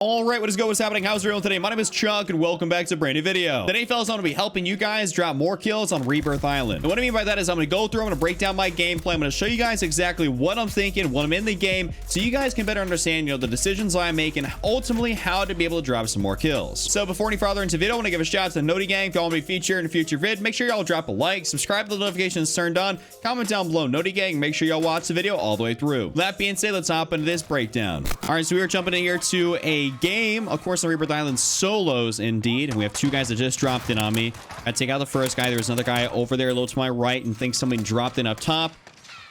All right, what is going? What's happening? How's everyone today? My name is Chuck, and welcome back to a brand new video. Today, fellas, I'm going to be helping you guys drop more kills on Rebirth Island. And what I mean by that is I'm going to go through, I'm going to break down my gameplay. I'm going to show you guys exactly what I'm thinking, what I'm in the game, so you guys can better understand, the decisions I make and ultimately how to be able to drop some more kills. So before any farther into the video, I want to give a shout out to Noti Gang. If y'all want to be featured in a future vid, make sure y'all drop a like, subscribe to the notifications turned on, comment down below Noti Gang, make sure y'all watch the video all the way through. That being said, let's hop into this breakdown. All right, so we are jumping in here to a game, of course, on Rebirth Island solos indeed, and we have two guys that just dropped in on me. I take out the first guy. There's another guy over there a little to my right and thinks somebody dropped in up top.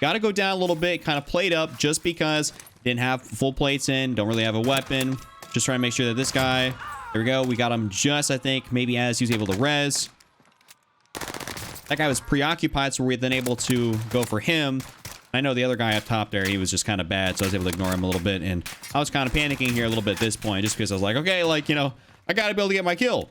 Got to go down a little bit, kind of played up just because didn't have full plates in, don't really have a weapon. Just trying to make sure that this guy, there we go, we got him just, I think, maybe as he was able to res. That guy was preoccupied, so we were then able to go for him. I know the other guy up top there, he was just kind of bad, so I was able to ignore him a little bit, and I was kind of panicking here a little bit at this point, just because I was like, okay, like, I gotta be able to get my kill.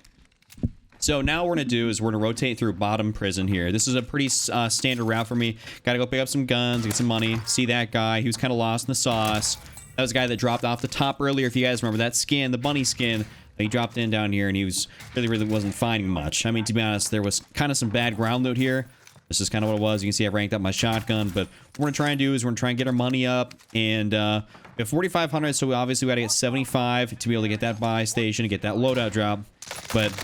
So now what we're gonna do is we're gonna rotate through bottom prison here. This is a pretty standard route for me. Gotta go pick up some guns, get some money. See that guy, he was kind of lost in the sauce. That was a guy that dropped off the top earlier, if you guys remember that skin, the bunny skin. He dropped in down here, and he was really wasn't finding much. I mean, to be honest, there was kind of some bad ground loot here. This is kind of what it was. You can see I ranked up my shotgun, but what we're going to try and do is we're going to try and get our money up, and we have 4,500, so we obviously got to get 75 to be able to get that buy station and get that loadout drop. But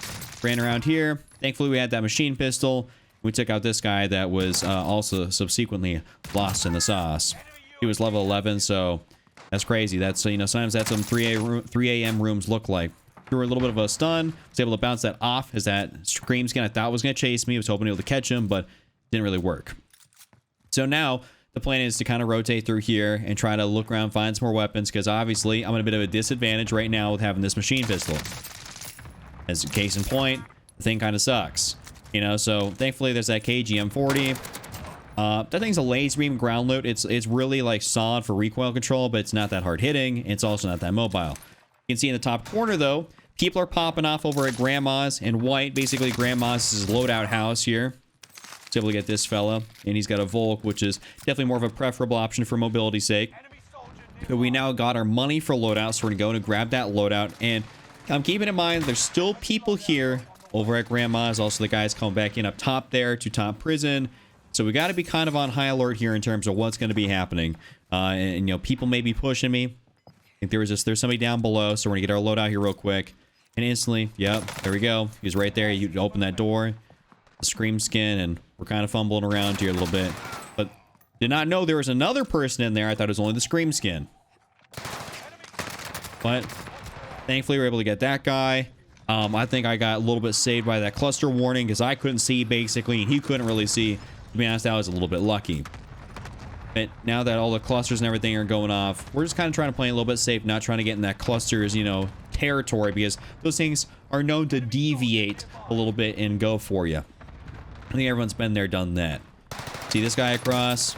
ran around here. Thankfully, we had that machine pistol. We took out this guy that was also subsequently lost in the sauce. He was level 11, so that's crazy. That's, sometimes that's what 3 a.m. rooms look like. Threw a little bit of a stun. Was able to bounce that off as that scream skin I thought was going to chase me. I was hoping to be able to catch him, but didn't really work. So now the plan is to kind of rotate through here and try to look around, find some more weapons, because obviously I'm at a bit of a disadvantage right now with having this machine pistol. As a case in point, the thing kind of sucks. So thankfully there's that KGM40. That thing's a laser beam ground loot. It's really like solid for recoil control, but it's not that hard hitting. It's also not that mobile. You can see in the top corner though, people are popping off over at Grandma's in white. Basically Grandma's loadout house here. Able to get this fella, and he's got a Volk, which is definitely more of a preferable option for mobility's sake. But we now got our money for loadout, so we're gonna go and grab that loadout. And I'm keeping in mind there's still people here over at Grandma's. Also the guys coming back in up top there to top prison, so we got to be kind of on high alert here in terms of what's going to be happening. And people may be pushing me. I think there's somebody down below, so we're gonna get our loadout here real quick. And instantly, yep, there we go, he's right there. You open that door, the scream skin, and we're kind of fumbling around here a little bit, but did not know there was another person in there. I thought it was only the scream skin, but thankfully we were able to get that guy. I think I got a little bit saved by that cluster warning, because I couldn't see basically, and he couldn't really see. To be honest, I was a little bit lucky. But now that all the clusters and everything are going off, we're just kind of trying to play a little bit safe, not trying to get in that clusters, territory, because those things are known to deviate a little bit and go for you. I think everyone's been there, done that. See this guy across?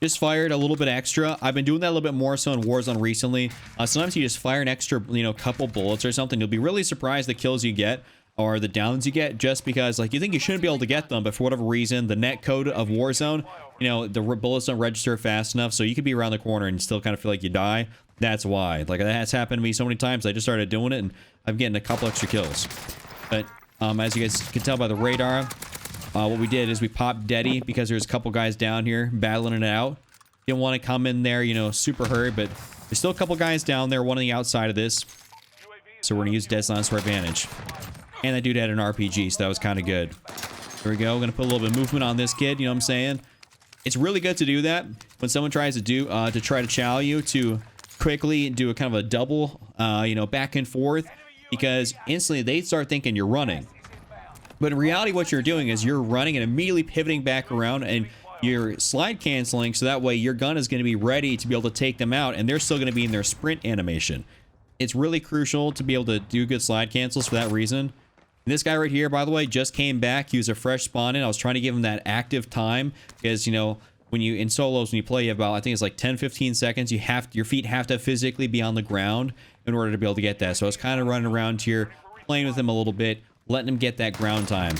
Just fired a little bit extra. I've been doing that a little bit more so in Warzone recently. Sometimes you just fire an extra, couple bullets or something. You'll be really surprised the kills you get or the downs you get, just because, like, you think you shouldn't be able to get them, but for whatever reason, the net code of Warzone, the bullets don't register fast enough, so you could be around the corner and still kind of feel like you die. That's why. Like, that has happened to me so many times. I just started doing it, and I'm getting a couple extra kills. But as you guys can tell by the radar, what we did is we popped Deddy because there's a couple guys down here battling it out. Didn't want to come in there, super hurry, but there's still a couple guys down there, one on the outside of this. So we're going to use Dead Silence to our advantage. And that dude had an RPG, so that was kind of good. There we go. We're going to put a little bit of movement on this kid, you know what I'm saying? It's really good to do that when someone tries to try to chow you, to quickly do a kind of a double, back and forth, because instantly they start thinking you're running. But in reality, what you're doing is you're running and immediately pivoting back around, and you're slide canceling, so that way your gun is going to be ready to be able to take them out, and they're still going to be in their sprint animation. It's really crucial to be able to do good slide cancels for that reason. And this guy right here, by the way, just came back. He was a fresh spawn in. I was trying to give him that active time, because, when you, in solos, when you play, you have about, I think it's like 10-15 seconds. Your feet have to physically be on the ground in order to be able to get that. So I was kind of running around here, playing with him a little bit, letting him get that ground time.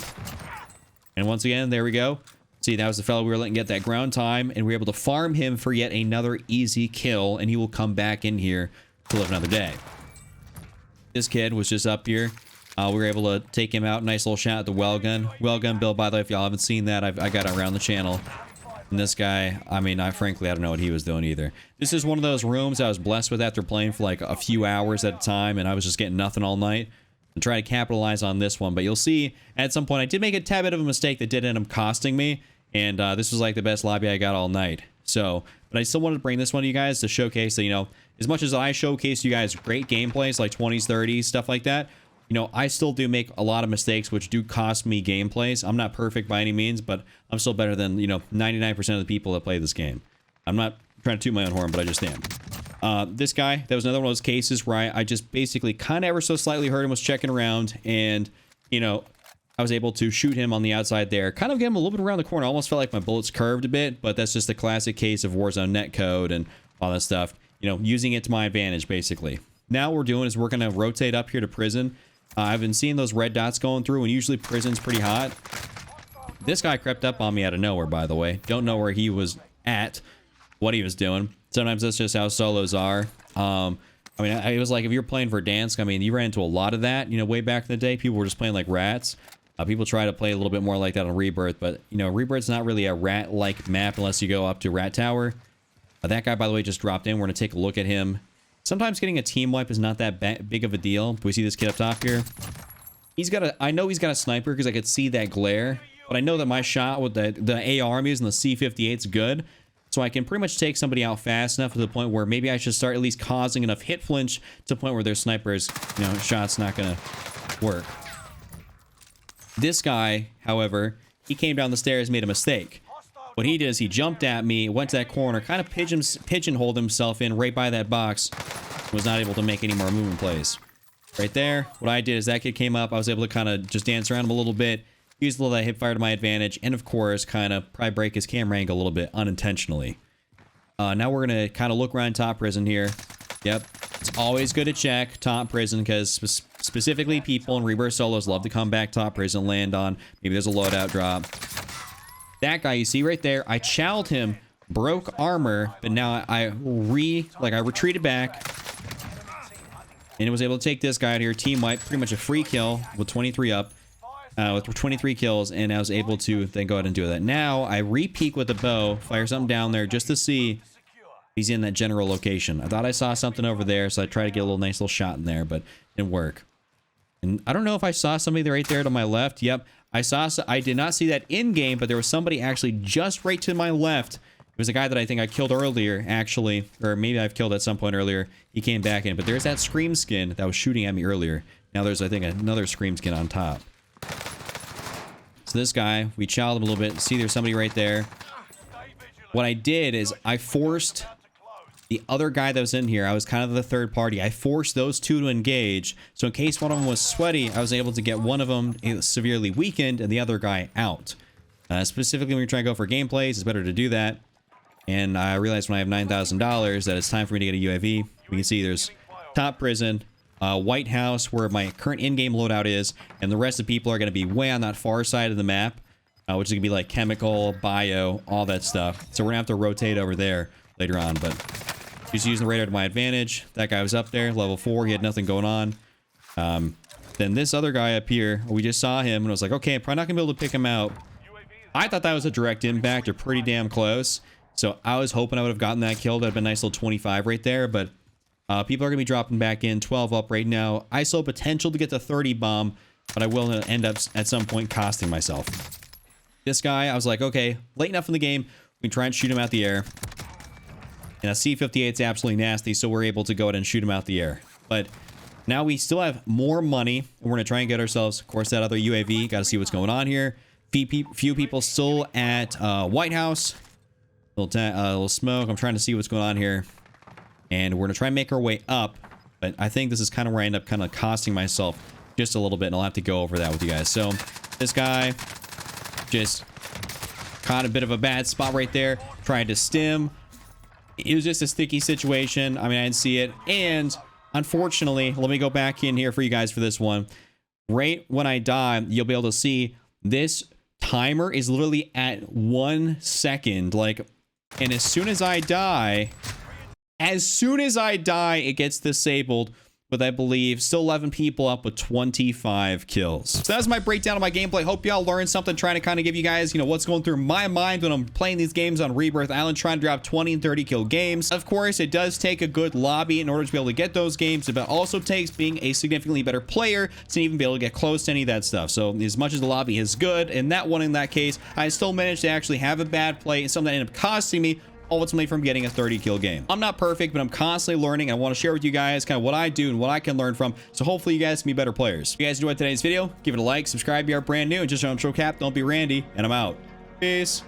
And once again, there we go. See, that was the fellow we were letting get that ground time, and we were able to farm him for yet another easy kill, and he will come back in here to live another day. This kid was just up here. We were able to take him out. Nice little shot at the well gun. Well gun build, by the way, if y'all haven't seen that, I got it around the channel. And this guy, I mean, frankly, I don't know what he was doing either. This is one of those rooms I was blessed with after playing for like a few hours at a time, and I was just getting nothing all night. And try to capitalize on this one, but you'll see at some point I did make a tad bit of a mistake that did end up costing me, and this was like the best lobby I got all night. So, but I still wanted to bring this one to you guys to showcase that, you know, as much as I showcase you guys great gameplays like 20s, 30s, stuff like that, you know, I still do make a lot of mistakes which do cost me gameplays. I'm not perfect by any means, but I'm still better than, you know, 99% of the people that play this game. I'm not trying to toot my own horn, but I just am. This guy, that was another one of those cases where I just basically kind of ever so slightly hurt him, was checking around, and, you know, I was able to shoot him on the outside there. Kind of get him a little bit around the corner. Almost felt like my bullets curved a bit, but that's just a classic case of Warzone netcode and all that stuff. You know, using it to my advantage, basically. Now what we're doing is we're going to rotate up here to prison. I've been seeing those red dots going through, and usually prison's pretty hot. This guy crept up on me out of nowhere, by the way. Don't know where he was at, what he was doing. Sometimes that's just how solos are. I mean, it was like if you're playing for Dansk, I mean, you ran into a lot of that, you know, way back in the day. People were just playing like rats. People try to play a little bit more like that on Rebirth, but, you know, Rebirth's not really a rat-like map unless you go up to Rat Tower. That guy, by the way, just dropped in. We're going to take a look at him. Sometimes getting a team wipe is not that big of a deal. We see this kid up top here. I know he's got a sniper because I could see that glare, but I know that my shot with the AR I'm using, the C58, is good. So I can pretty much take somebody out fast enough to the point where maybe I should start at least causing enough hit flinch to the point where their sniper's, you know, shot's not going to work. This guy, however, he came down the stairs, made a mistake. What he did is he jumped at me, went to that corner, kind of pigeonholed himself in right by that box, was not able to make any more movement plays. Right there, what I did is that kid came up, I was able to kind of just dance around him a little bit, use a little of that hip fire to my advantage, and of course, kind of probably break his camera angle a little bit unintentionally. Now we're going to kind of look around top prison here. Yep, it's always good to check top prison because specifically people in Rebirth solos love to come back top prison, land on, maybe there's a loadout drop. That guy you see right there, I chowed him, broke armor, but now I retreated back and was able to take this guy out here, team wipe, pretty much a free kill with 23 up, with 23 kills, and I was able to then go ahead and do that. Now I re-peek with the bow, fire something down there just to see if he's in that general location. I thought I saw something over there, so I tried to get a nice little shot in there, but it didn't work. And I don't know if I saw somebody right there to my left. Yep, I did not see that in game, but there was somebody actually just right to my left. It was a guy that I think I killed earlier, actually, or maybe I've killed at some point earlier. He came back in, but there's that Scream skin that was shooting at me earlier. Now there's, I think, another Scream skin on top. So this guy, we chowed him a little bit. See, there's somebody right there. What I did is I forced the other guy that was in here. I was kind of the third party. I forced those two to engage. So in case one of them was sweaty, I was able to get one of them severely weakened and the other guy out. Specifically, when you're trying to go for gameplays, it's better to do that. And I realized when I have $9,000 that it's time for me to get a UAV. We can see there's top prison, White House, where my current in-game loadout is, and the rest of the people are going to be way on that far side of the map, which is going to be like chemical, bio, all that stuff. So we're going to have to rotate over there later on, but just using the radar to my advantage. That guy was up there, level 4. He had nothing going on. Then this other guy up here, we just saw him, and I was like, okay, I'm probably not going to be able to pick him out. I thought that was a direct impact, or pretty damn close. So I was hoping I would have gotten that kill. That'd have been a nice little 25 right there, but people are going to be dropping back in. 12 up right now. I saw potential to get to 30 bomb, but I will end up at some point costing myself. This guy, I was like, okay, late enough in the game, we can try and shoot him out the air. And a C58 is absolutely nasty, so we're able to go ahead and shoot him out the air. But now we still have more money, and we're going to try and get ourselves, of course, that other UAV. Got to see what's going on here. Few people still at White House. Little smoke. I'm trying to see what's going on here. And we're going to try and make our way up. But I think this is kind of where I end up kind of costing myself just a little bit, and I'll have to go over that with you guys. So this guy just caught a bit of a bad spot right there. Tried to stim. It was just a sticky situation. I mean, I didn't see it. And unfortunately, let me go back in here for you guys for this one. Right when I die, you'll be able to see this timer is literally at 1 second. Like, and as soon as I die, it gets disabled with, I believe, still 11 people up with 25 kills. So that's my breakdown of my gameplay. Hope y'all learned something, trying to kind of give you guys, what's going through my mind when I'm playing these games on Rebirth Island, trying to drop 20 and 30 kill games. Of course, it does take a good lobby in order to be able to get those games, but it also takes being a significantly better player to even be able to get close to any of that stuff. So as much as the lobby is good, in that one, in that case, I still managed to actually have a bad play and something that ended up costing me ultimately from getting a 30 kill game. I'm not perfect, but I'm constantly learning. I want to share with you guys kind of what I do and what I can learn from. So hopefully you guys can be better players. If you guys enjoyed today's video, give it a like, subscribe if you are brand new, and just on Show Cap, don't be Randy, and I'm out. Peace.